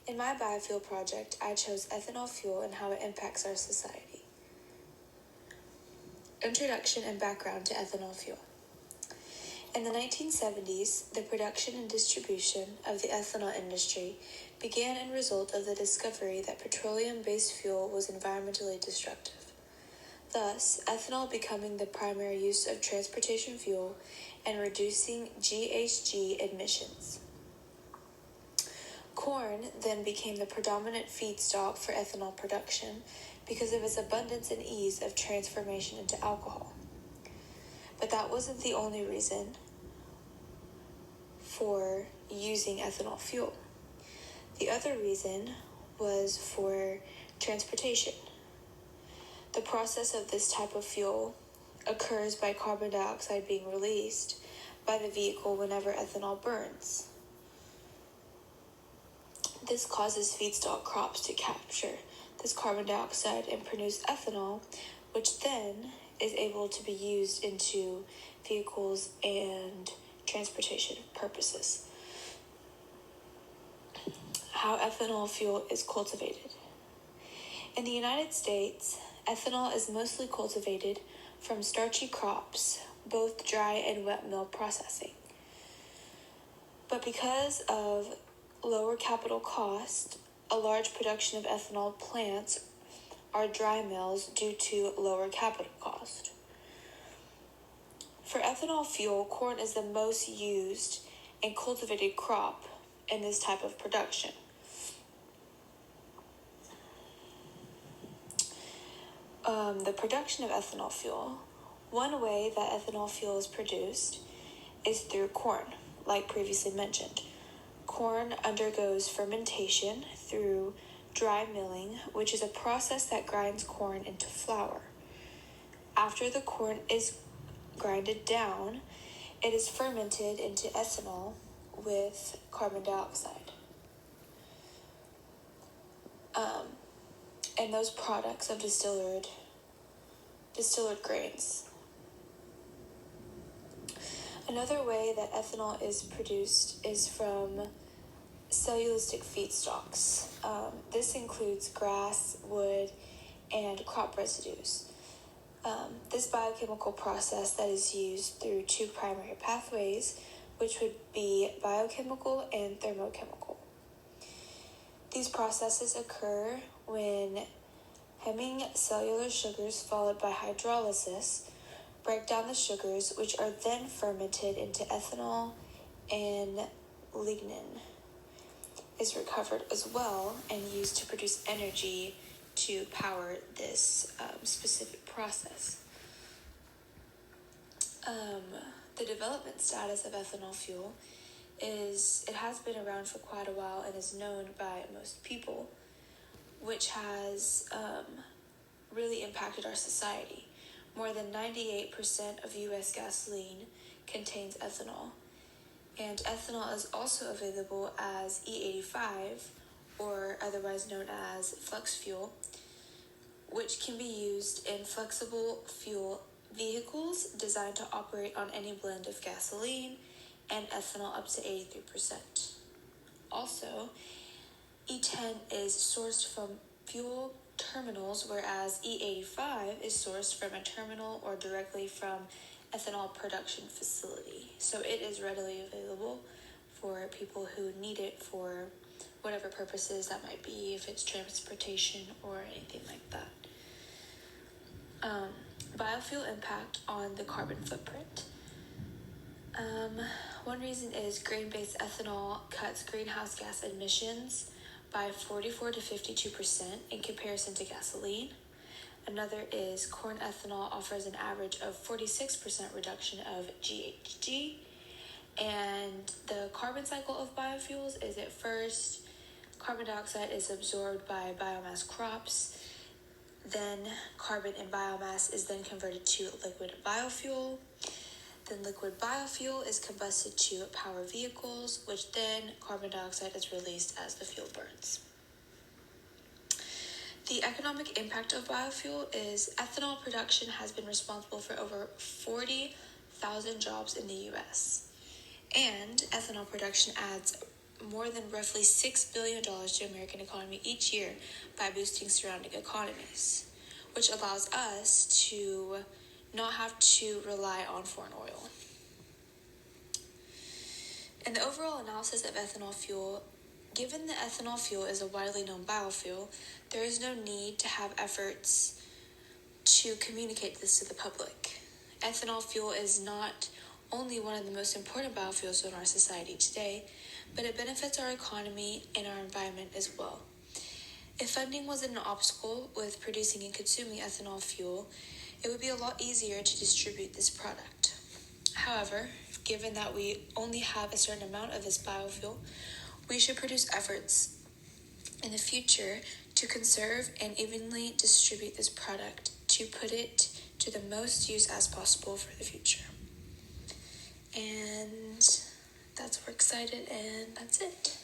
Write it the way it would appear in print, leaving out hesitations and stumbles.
In my biofuel project, I chose ethanol fuel and how it impacts our society. Introduction and background to ethanol fuel. In the 1970s, the production and distribution of the ethanol industry began as a result of the discovery that petroleum-based fuel was environmentally destructive. Thus, ethanol becoming the primary use of transportation fuel and reducing GHG emissions. Corn then became the predominant feedstock for ethanol production because of its abundance and ease of transformation into alcohol. But that wasn't the only reason for using ethanol fuel. The other reason was for transportation. The process of this type of fuel occurs by carbon dioxide being released by the vehicle whenever ethanol burns. This causes feedstock crops to capture this carbon dioxide and produce ethanol, which then is able to be used into vehicles and transportation purposes. How ethanol fuel is cultivated. In the United States, ethanol is mostly cultivated from starchy crops, both dry and wet mill processing. But because of lower capital cost, a large production of ethanol plants are dry mills due to lower capital cost. For ethanol fuel, corn is the most used and cultivated crop in this type of production. The production of ethanol fuel. One way that ethanol fuel is produced is through corn, like previously mentioned. Corn undergoes fermentation through dry milling, which is a process that grinds corn into flour. After the corn is grinded down, it is fermented into ethanol with carbon dioxide. And those products of distilled grains. Another way that ethanol is produced is from cellulosic feedstocks. This includes grass, wood, and crop residues. This biochemical process that is used through two primary pathways, which would be biochemical and thermochemical. These processes occur when hemming cellular sugars followed by hydrolysis break down the sugars, which are then fermented into ethanol, and lignin is recovered as well and used to produce energy to power this specific process. The development status of ethanol fuel is it has been around for quite a while and is known by most people, which has really impacted our society. More than 98% of U.S. gasoline contains ethanol, and ethanol is also available as E85, or otherwise known as flex fuel, which can be used in flexible fuel vehicles designed to operate on any blend of gasoline and ethanol up to 83%. Also, E10 is sourced from fuel terminals, whereas E85 is sourced from a terminal or directly from ethanol production facility. So it is readily available for people who need it for whatever purposes that might be, if it's transportation or anything like that. Biofuel impact on the carbon footprint. One reason is grain-based ethanol cuts greenhouse gas emissions by 44 to 52% in comparison to gasoline. Another is corn ethanol offers an average of 46% reduction of GHG. And the carbon cycle of biofuels is at first, carbon dioxide is absorbed by biomass crops. Then carbon in biomass is then converted to liquid biofuel. Then liquid biofuel is combusted to power vehicles, which then carbon dioxide is released as the fuel burns. The economic impact of biofuel is ethanol production has been responsible for over 40,000 jobs in the U.S. And ethanol production adds more than roughly $6 billion to the American economy each year by boosting surrounding economies, which allows us to not have to rely on foreign oil. In the overall analysis of ethanol fuel, given that ethanol fuel is a widely known biofuel, there is no need to have efforts to communicate this to the public. Ethanol fuel is not only one of the most important biofuels in our society today, but it benefits our economy and our environment as well. If funding wasn't an obstacle with producing and consuming ethanol fuel, it would be a lot easier to distribute this product. However, given that we only have a certain amount of this biofuel, we should produce efforts in the future to conserve and evenly distribute this product to put it to the most use as possible for the future. And that's we're excited, and that's it.